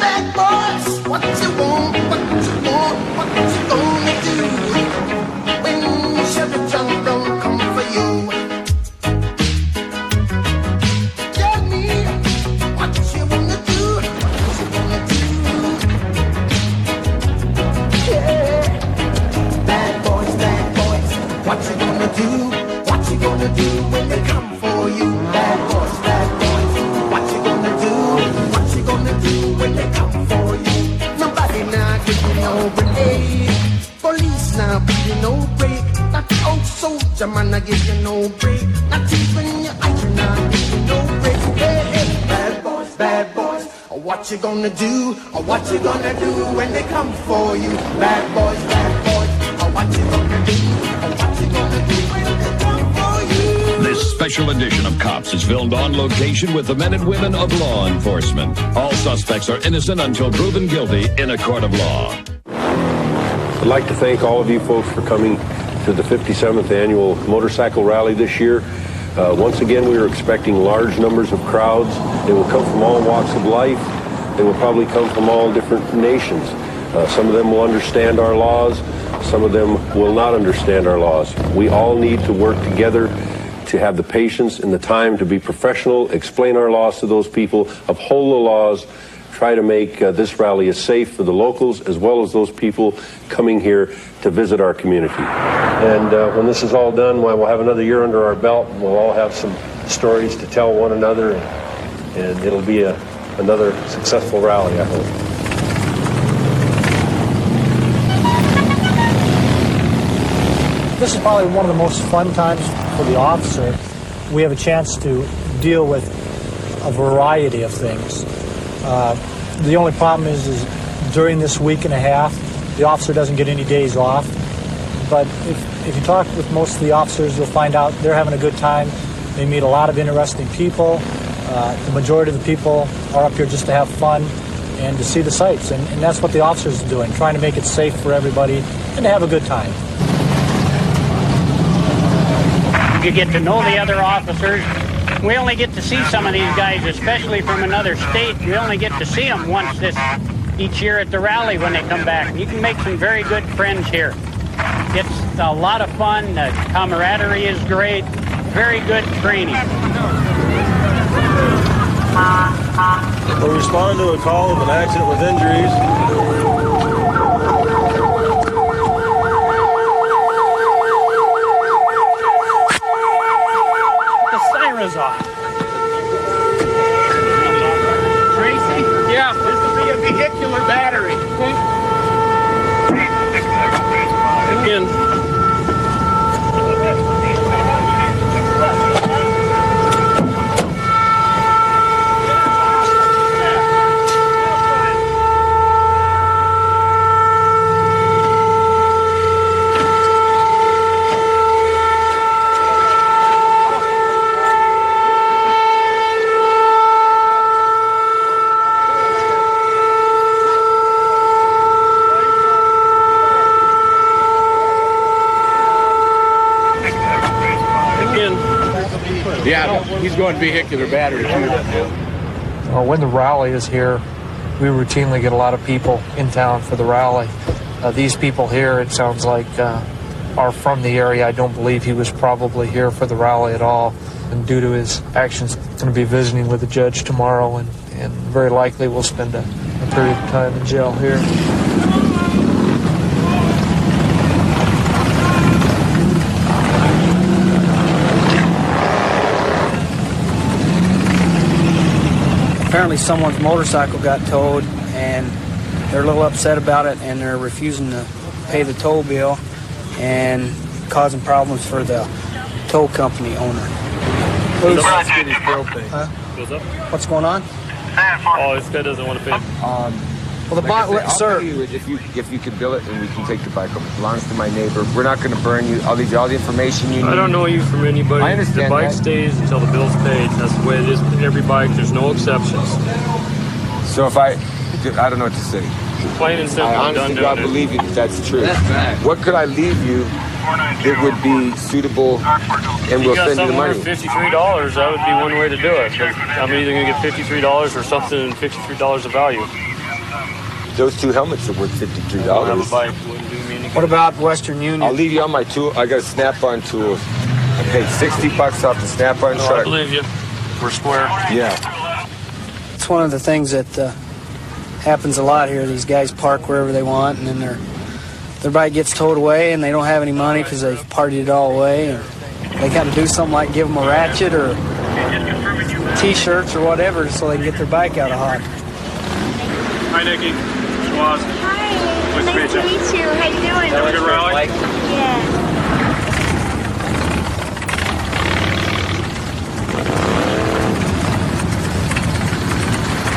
bad boys, what you want, what you want, what you gonna do when Chevy John don't come for you? Tell me what you wanna do, what you gonna do? Yeah, bad boys, what you gonna do? What you gonna do when they come for you? Bad boys, what you gonna do? What you gonna do when they come for you? Nobody now give you no grenade. Police now give you no break. That old soldier man I give you no break. Not even your iron now give you no break. Hey, hey, bad boys, what you gonna do? Or what you gonna do when they come for you? Bad boys, what you gonna do? Or what you gonna do when they come for you? This special edition of Cops is filmed on location with the men and women of law enforcement. All suspects are innocent until proven guilty in a court of law. I'd like to thank all of you folks for coming to the 57th annual motorcycle rally this year. Once again, we are expecting large numbers of crowds. They will come from all walks of life. They will probably come from all different nations. Some of them will understand our laws. Some of them will not understand our laws. We all need to work together to have the patience and the time to be professional, explain our laws to those people, uphold the laws, try to make this rally as safe for the locals as well as those people coming here to visit our community. And when this is all done, we'll have another year under our belt, and we'll all have some stories to tell one another, and it'll be another successful rally, I hope. This is probably one of the most fun times for the officer. We have a chance to deal with a variety of things. The only problem is during this week and a half, the officer doesn't get any days off. But if you talk with most of the officers, you'll find out they're having a good time. They meet a lot of interesting people. The majority of the people are up here just to have fun and to see the sights. And that's what the officers are doing, trying to make it safe for everybody and to have a good time. You get to know the other officers. We only get to see some of these guys, especially from another state. We only get to see them once each year at the rally when they come back. You can make some very good friends here. It's a lot of fun. The camaraderie is great. Very good training. We'll respond to a call of an accident with injuries. Off. Tracy? Yeah, this will be a vehicular battery. Again. Yeah, he's going vehicular battery too. When the rally is here, we routinely get a lot of people in town for the rally. These people here, it sounds like, are from the area. I don't believe he was probably here for the rally at all. And due to his actions, going to be visiting with the judge tomorrow, and very likely will spend a period of time in jail here. Apparently someone's motorcycle got towed, and they're a little upset about it, and they're refusing to pay the tow bill and causing problems for the tow company owner. What's going on? Oh, this guy doesn't want to pay. Well, the bot, sir. If you could bill it, and we can take the bike over. It belongs to my neighbor. We're not going to burn you. I'll leave you all the information you need. I don't know you from anybody. I understand the bike that. stays until the bill's paid. That's the way it is with every bike. There's no exceptions. So if I don't know what to say. Plain and simple. I honestly do not believe you that that's true. What could I leave you that would be suitable, and we'll send you the money? $53, that would be one way to do it. I'm either going to get $53 or something and $53 of value. Those two helmets are worth $53. What about Western Union? I'll leave you on my tool. I got a snap-on tool. I paid $60 off the snap-on truck. I believe you. We're square. Yeah. It's one of the things that happens a lot here. These guys park wherever they want, and then their bike gets towed away, and they don't have any money because they've partied it all away. And they got to do something like give them a ratchet or T-shirts or whatever so they can get their bike out of hot. Hi, Nikki. Schwaz. Hi. Nice to meet you. How you doing? Have a good rally? Yeah.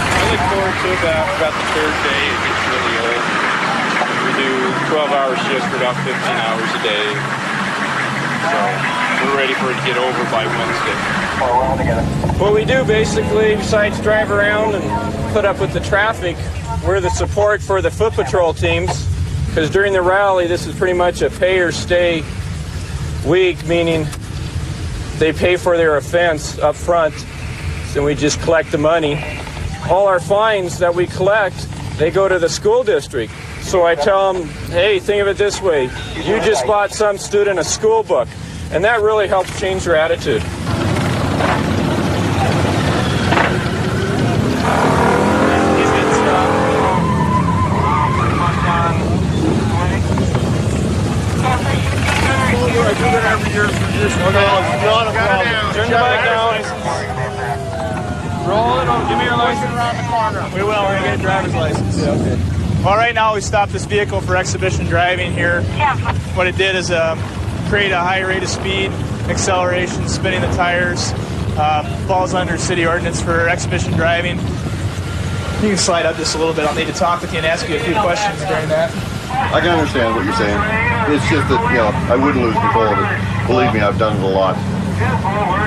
I look forward to about the third day. It gets really old. We do 12-hour shifts for about 15 hours a day. So we're ready for it to get over by Wednesday. What we do basically, besides drive around and put up with the traffic, we're the support for the foot patrol teams, because during the rally, this is pretty much a pay or stay week, meaning they pay for their offense up front, so we just collect the money. All our fines that we collect, they go to the school district. So I tell them, hey, think of it this way. You just bought some student a school book, and that really helps change their attitude. I do that every year for years. No, not a problem. Turn the bike down. Roll it over. Give me your license. Around the corner. We will. We're going to get a driver's license. Yeah, okay. Well, right now we stopped this vehicle for exhibition driving here. What it did is create a high rate of speed, acceleration, spinning the tires. Falls under city ordinance for exhibition driving. You can slide up just a little bit. I'll need to talk with you and ask you a few questions during that. I can understand what you're saying. It's just that, I wouldn't lose control of it. Believe me, I've done it a lot.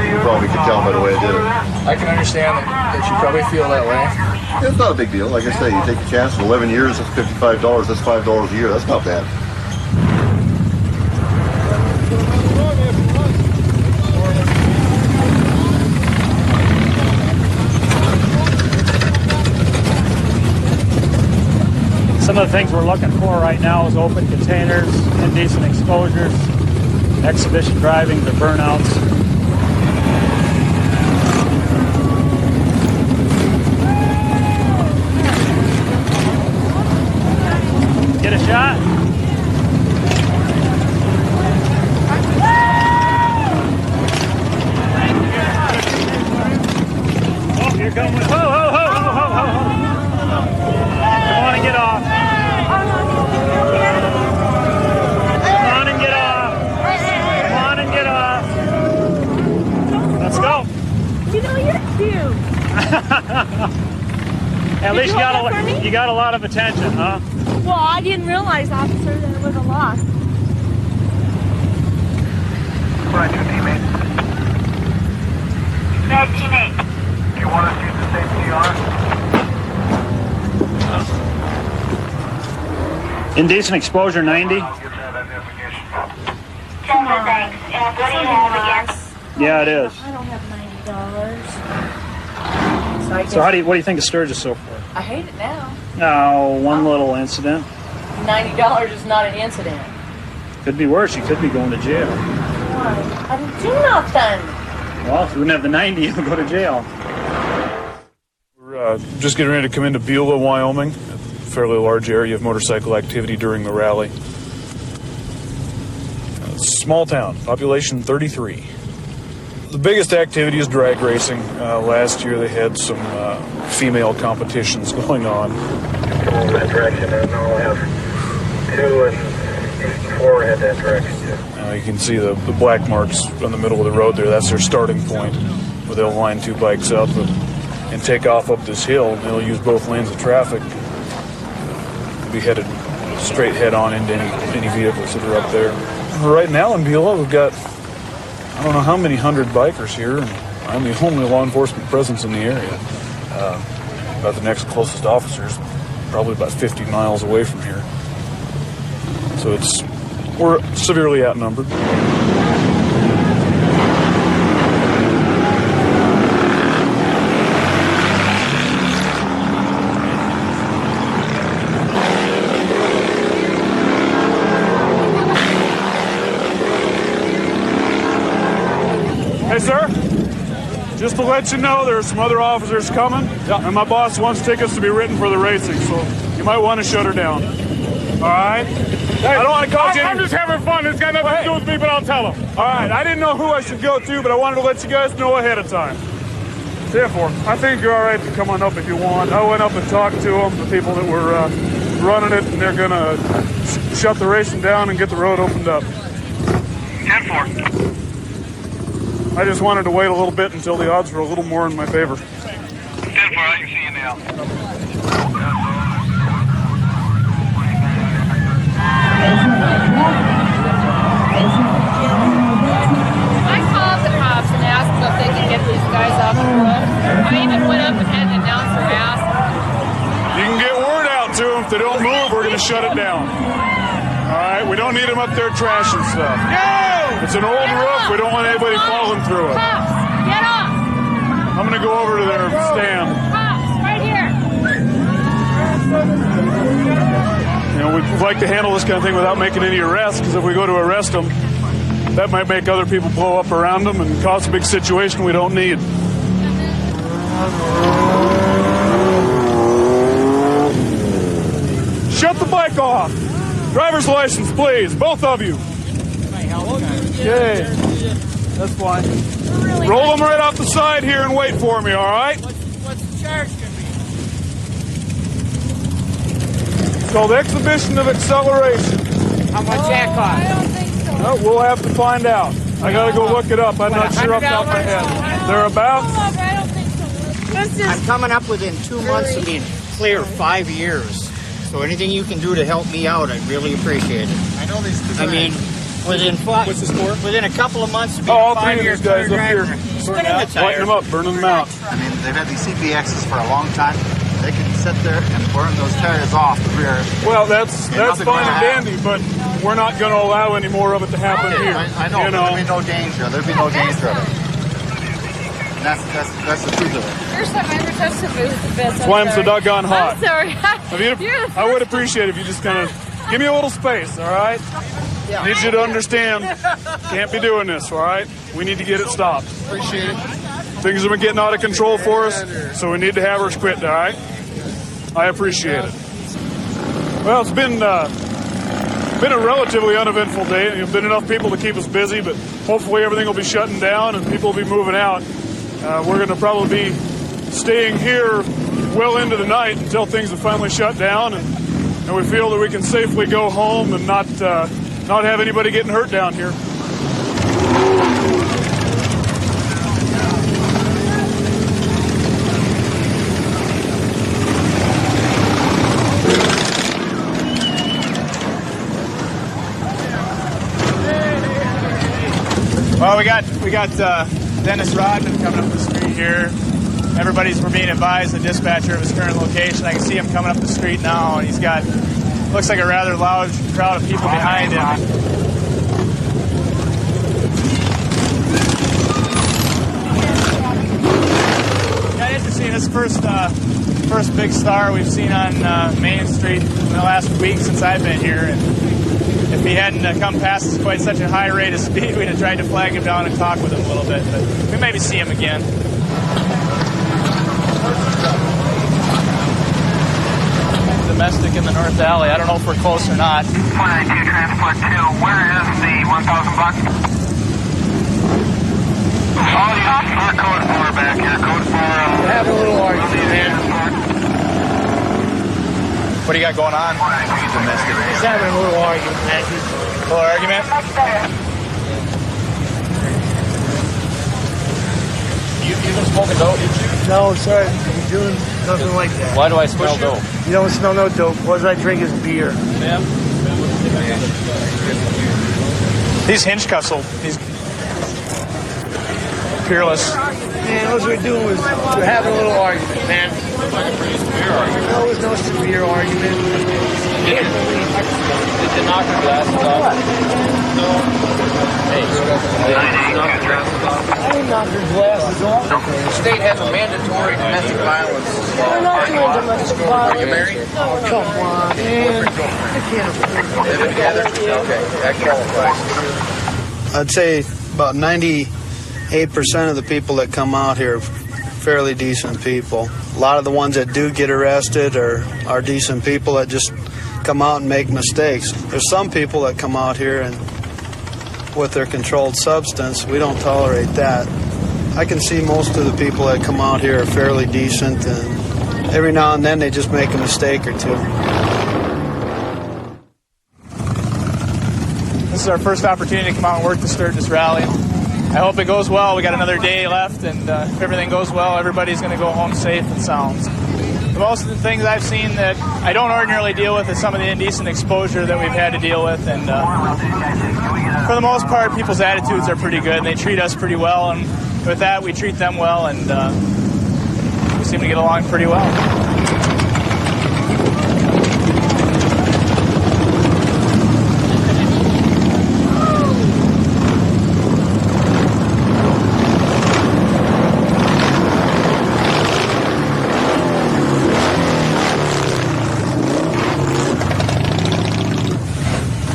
You probably could tell by the way I did it. I can understand that you probably feel that way. It's not a big deal. Like I say, you take a chance. 11 years, that's $55. That's $5 a year. That's not bad. Some of the things we're looking for right now is open containers, indecent exposures, exhibition driving, the burnouts. Get a shot. Oh, here comes. Ho, ho, ho, ho, ho, ho, ho. Come on and get off. Come on and get off. Come on and get off. Let's go. You know, you're cute. At least you got a lot of attention, huh? Well, I didn't realize, officer, that it was a loss. Right, two teammates. Bad teammate. Do you want us to use the same CR? Indecent exposure 90. I'll give that identification. Thanks. And what do you have again? Yeah, it is. I don't have $90. So what do you think of Sturgis so far? I hate it now. Oh, one little incident. $90 is not an incident. Could be worse. You could be going to jail. Why? I didn't do nothing. Well, if you wouldn't have the 90, you'll go to jail. We're just getting ready to come into Beulah, Wyoming. A fairly large area of motorcycle activity during the rally. Small town, population 33. The biggest activity is drag racing. Last year they had some female competitions going on. All that direction, and I'll have 2 and 4 head that direction. You can see the black marks in the middle of the road there. That's their starting point, where they'll line 2 bikes up and take off up this hill. They'll use both lanes of traffic. Be headed straight head on into any vehicles that are up there. Right now in Beulah, we've got I don't know how many hundred bikers here, and I'm the only law enforcement presence in the area. About the next closest officers, probably about 50 miles away from here. So we're severely outnumbered. Just to let you know, there are some other officers coming, and my boss wants tickets to be written for the racing, so you might want to shut her down. All right? I don't want to cause you any... I'm just having fun. It's got nothing to do with me, but I'll tell them. All right, I didn't know who I should go to, but I wanted to let you guys know ahead of time. Therefore, I think you're all right to come on up if you want. I went up and talked to them, the people that were running it, and they're going to shut the racing down and get the road opened up. 10-4. I just wanted to wait a little bit until the odds were a little more in my favor. 10-4, I can see you now. I called the cops and asked them if they could get these guys off the road. I even went up and had an announcer ask. You can get word out to them. If they don't move, we're going to shut it down. All right? We don't need them up there trashing stuff. No! It's an old roof. We don't want anybody falling through it. Cops, get off! I'm going to go over to their stand. Cops, right here! You know, we'd like to handle this kind of thing without making any arrests, because if we go to arrest them, that might make other people blow up around them and cause a big situation we don't need. Shut the bike off. Driver's license, please, both of you. Okay, that's fine. Roll them right off the side here and wait for me, all right? What's the charge going to be? It's called exhibition of acceleration. How much that cost? I don't think so. No, we'll have to find out. I got to go look it up. I'm not sure off the top of my head. Thereabouts? I don't think so. I'm coming up within 2 months of being clear 5 years. So anything you can do to help me out, I'd really appreciate it. I know these. I mean, within what's the score? within a couple of months of being All 5 three of years these guys clear up here. driver. Lighting them up, burning them out. I mean, they've had these CPXs for a long time. They can sit there and burn those tires off the rear. Well, that's nothing fine gonna and dandy, but we're not going to allow any more of it to happen here. I know, You but there'd be no danger. There'd be no danger of it. And that's the truth of it. First time I ever touched the booth. That's why I'm so doggone hot. I'm sorry. I would appreciate it if you just kind of give me a little space, all right? I need you to understand, can't be doing this, all right? We need to get it stopped. Appreciate it. Things have been getting out of control for us, so we need to have her quit, all right? I appreciate it. Well, it's been a relatively uneventful day. There's been enough people to keep us busy, but hopefully everything will be shutting down and people will be moving out. We're going to probably be staying here well into the night until things have finally shut down, and we feel that we can safely go home and not have anybody getting hurt down here. Well, we got Dennis Rodman coming up the street here. We're being advised, the dispatcher, of his current location. I can see him coming up the street now, and he's got, looks like a rather loud crowd of people behind him. Yeah, interesting. This first big star we've seen on Main Street in the last week since I've been here. And if he hadn't come past us quite such a high rate of speed, we'd have tried to flag him down and talk with him a little bit. But we maybe see him again. Domestic in the North Alley. I don't know if we're close or not. 192 Transport 2, where is the 1,000 bucks? All you for code 4 back here. Code 4. We're having a little argument, man. What do you got going on? Domestic. He's having a little argument, man. A little argument? You been smoking dope? No, sir. I'm doing nothing like that. Why do I smell dope? You don't smell no dope. What I drink is beer. Yeah. These hinge cuffs these peerless. Man, what we're doing was we're having a little argument, man. No, it was no severe argument. Did you knock your glasses off? No. Hey, I didn't knock your glasses off. The state has a mandatory domestic violence law. We're not doing domestic violence. Are you married? Oh, come on, man. I can't afford it. Living together? Okay, that qualifies. I'd say about 90% 8% of the people that come out here are fairly decent people. A lot of the ones that do get arrested are decent people that just come out and make mistakes. There's some people that come out here and with their controlled substance, we don't tolerate that. I can see most of the people that come out here are fairly decent, and every now and then they just make a mistake or two. This is our first opportunity to come out and work to start this rally. I hope it goes well. We got another day left, and if everything goes well, everybody's going to go home safe and sound. Most of the things I've seen that I don't ordinarily deal with is some of the indecent exposure that we've had to deal with, and for the most part, people's attitudes are pretty good, and they treat us pretty well, and with that, we treat them well, and we seem to get along pretty well.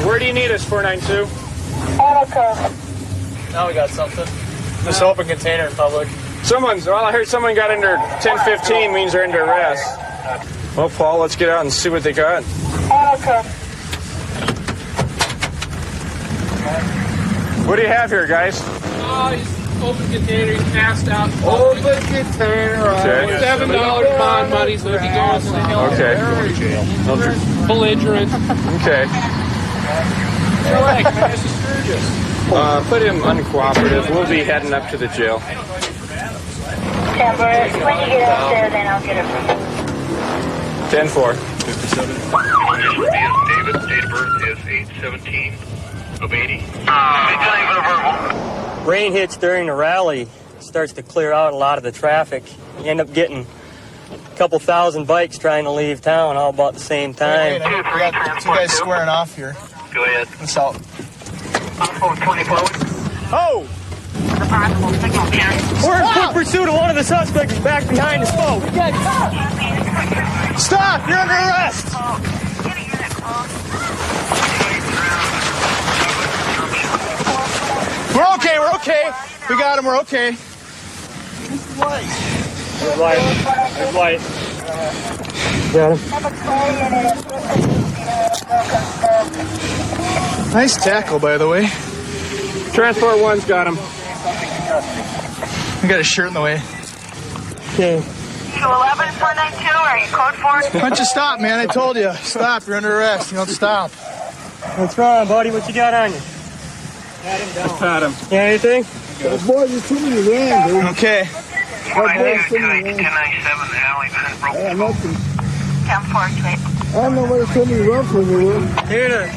Where do you need us, 492? Now we got something. This open container in public. I heard someone got under 1015, means they're under arrest. Well, Paul, let's get out and see what they got. What do you have here, guys? Open container, he's passed out. Open container, Okay. $7 bond money, so if he goes to hell, Okay. belligerent. Okay. Put him uncooperative. We'll be heading up to the jail. When you get up there, then I'll get it from you. 10-4. 57. David, date of birth is 8/17 of 80. Rain hits during the rally, starts to clear out a lot of the traffic. You end up getting a couple thousand bikes trying to leave town all about the same time. We got two guys squaring off here. Go ahead. Let's out. Oh! We're in quick pursuit of one of the suspects back behind the smoke. Stop! You're under arrest! We're okay, we're okay. We got him, we're okay. There's light. Got him. Nice tackle, by the way. Transport 1's got him. We got his shirt in the way. Okay. 211 492, are you code 4? Why don't you stop, man? I told you. Stop, you're under arrest. You don't stop. What's wrong, buddy? What you got on you? Pat him down. Pat him. Yeah, anything? Those boys are too many rand, dude. Okay. 1097, the alley, man. Yeah, nothing. 10-4, I don't know where so many run from here.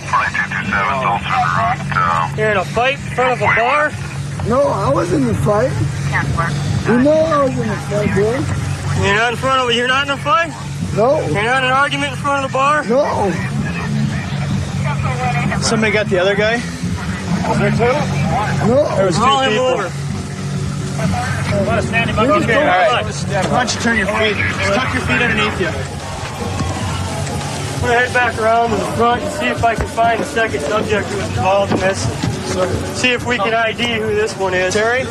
You're in a fight in front of a bar? No, I was in the fight. You know I was in the fight, bro. You're not in front of You're not in a fight? No. You're not in an argument in front of the bar? No. Somebody got the other guy? Was there two? No. There was two Haul him people. over. Want to stand him up? Okay, all right. Why don't you turn your feet? Just tuck your feet underneath you. I'm going to head back around to the front and see if I can find the second subject who was involved in this. See if we can ID who this one is. Terry?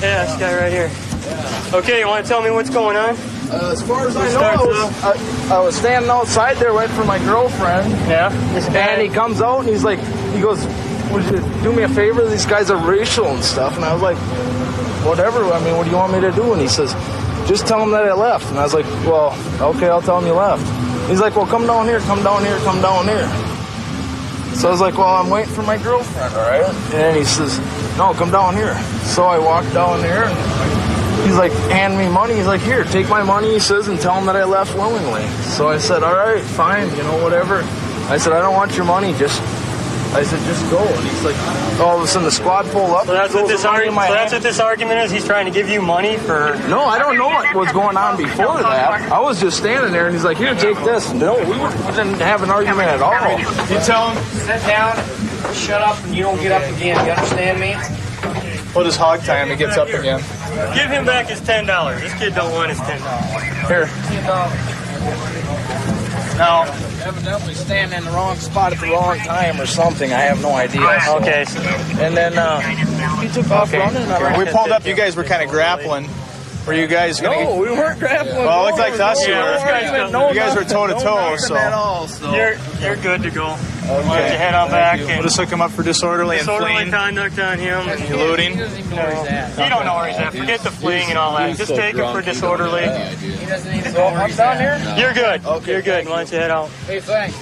Yeah, this guy right here. Okay, you want to tell me what's going on? As far as I know, I was standing outside there waiting for my girlfriend. Yeah. And he comes out and he goes, would you do me a favor? These guys are racial and stuff. And I was like, whatever. I mean, what do you want me to do? And he says, just tell him that I left. And I was like, well, okay, I'll tell him you left. He's like, well, come down here, come down here, come down here. So I was like, well, I'm waiting for my girlfriend, all right? And he says, no, come down here. So I walked down there, and he's like, hand me money. He's like, here, take my money, he says, and tell him that I left willingly. So I said, all right, fine, whatever. I said, I don't want your money, just go. And he's like, all of a sudden the squad pulled up. So that's what this argument is? He's trying to give you money for... No, I don't know what was going on before that. I was just standing there, and he's like, here, take this. No, we didn't have an argument at all. You tell him, sit down, shut up, and you don't get up again. You understand me? we'll just hog tie him. He gets up again. Give him back his $10. This kid don't want his $10. Here. Now, evidently standing in the wrong spot at the wrong time or something. I have no idea. So. Okay. And then he took off running. We pulled up. You guys were kind of grappling. Were you guys going to No, we weren't grappling. Well, it looked like to us you were. No, You guys were toe-to-toe, so. You're good to go. Okay. Why don't you head on back? We'll just hook him up for disorderly and fleeing. Conduct on him. And you looting? No, you don't know where he's at. Forget the fleeing and all that. Just take him for disorderly. So I'm down here? You're good. Okay. You're good. Why don't you head out? Hey, thanks.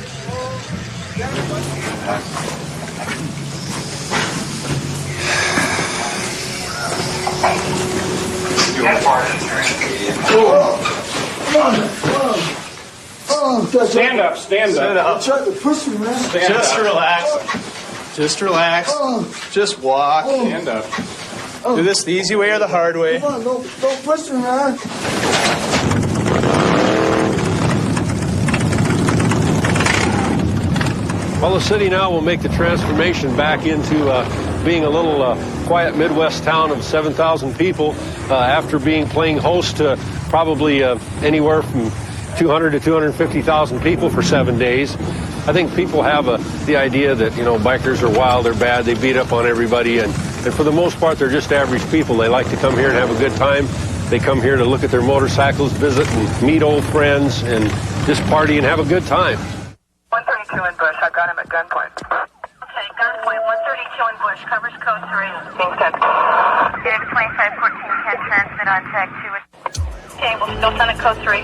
Stand up, stand up. Try to push me, man. Just relax. Just relax. Just walk. Stand up. Do this the easy way or the hard way. Come on, don't push me, man. Well, the city now will make the transformation back into being a little quiet Midwest town of 7,000 people after playing host to probably anywhere from 200 to 250,000 people for 7 days. I think people have the idea that, bikers are wild, they're bad, they beat up on everybody, and for the most part, they're just average people. They like to come here and have a good time. They come here to look at their motorcycles, visit and meet old friends, and just party and have a good time. 132 in Bush. I've got him at gunpoint. Okay, gunpoint. 132 in Bush. Covers code 3. Being sent. Unit 2514 can transmit on tag 2. Okay, we'll still send a code 3.